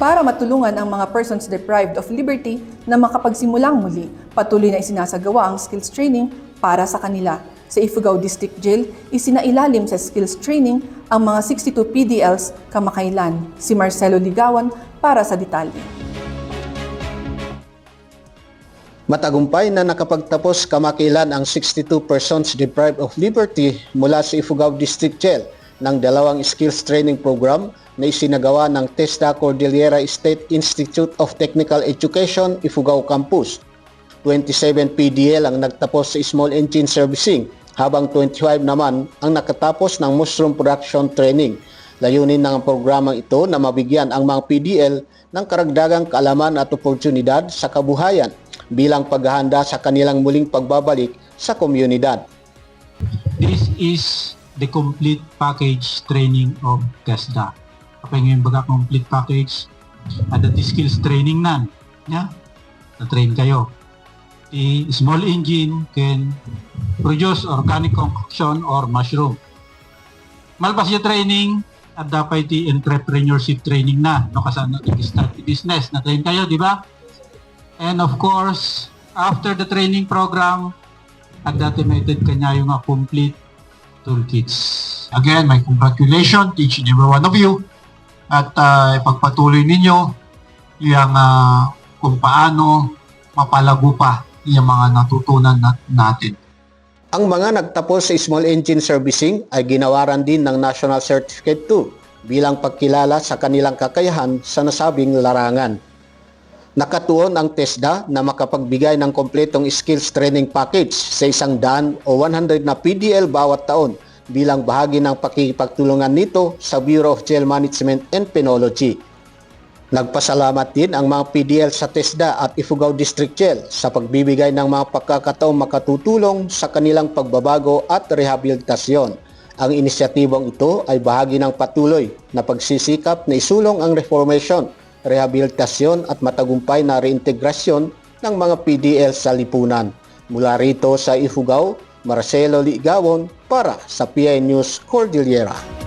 Para matulungan ang mga persons deprived of liberty na makapagsimulang muli, patuloy na isinasagawa ang skills training para sa kanila. Sa Ifugao District Jail, isinailalim sa skills training ang mga 62 PDLs kamakailan. Si Marcelo Ligawan para sa detalye. Matagumpay na nakapagtapos kamakailan ang 62 persons deprived of liberty mula sa Ifugao District Jail ng dalawang skills training program na isinagawa ng TESDA Cordillera State Institute of Technical Education, Ifugao Campus. 27 PDL ang nagtapos sa Small Engine Servicing, habang 25 naman ang nakatapos ng Mushroom Production Training. Layunin ng programang ito na mabigyan ang mga PDL ng karagdagang kaalaman at oportunidad sa kabuhayan bilang paghahanda sa kanilang muling pagbabalik sa komunidad. This is the complete package training of TESDA. Kapag ngayon baga complete package, at the skills training nan, na-train kayo. The small engine can produce organic concoction or mushroom. Malpas yung training, at dapat the entrepreneurship training na, no, kasi nag-start business, na-train kayo, di ba? And of course, after the training program, at estimated kanya yung complete toolkits. Again, my congratulations to each and every one of you. At ipagpatuloy ninyo yung kung paano mapalago pa yung mga natutunan natin. Ang mga nagtapos sa Small Engine Servicing ay ginawaran din ng National Certificate 2 bilang pagkilala sa kanilang kakayahan sa nasabing larangan. Nakatuon ang TESDA na makapagbigay ng kompletong skills training package sa 100 o 100 na PDL bawat taon bilang bahagi ng pakikipagtulungan nito sa Bureau of Jail Management and Penology. Nagpasalamat din ang mga PDL sa TESDA at Ifugao District Jail sa pagbibigay ng mga pagkakataong makatutulong sa kanilang pagbabago at rehabilitasyon. Ang inisyatibong ito ay bahagi ng patuloy na pagsisikap na isulong ang reformation, rehabilitasyon at matagumpay na reintegrasyon ng mga PDL sa lipunan. Mula rito sa Ifugao, Marcelo Ligawon para sa PI News Cordillera.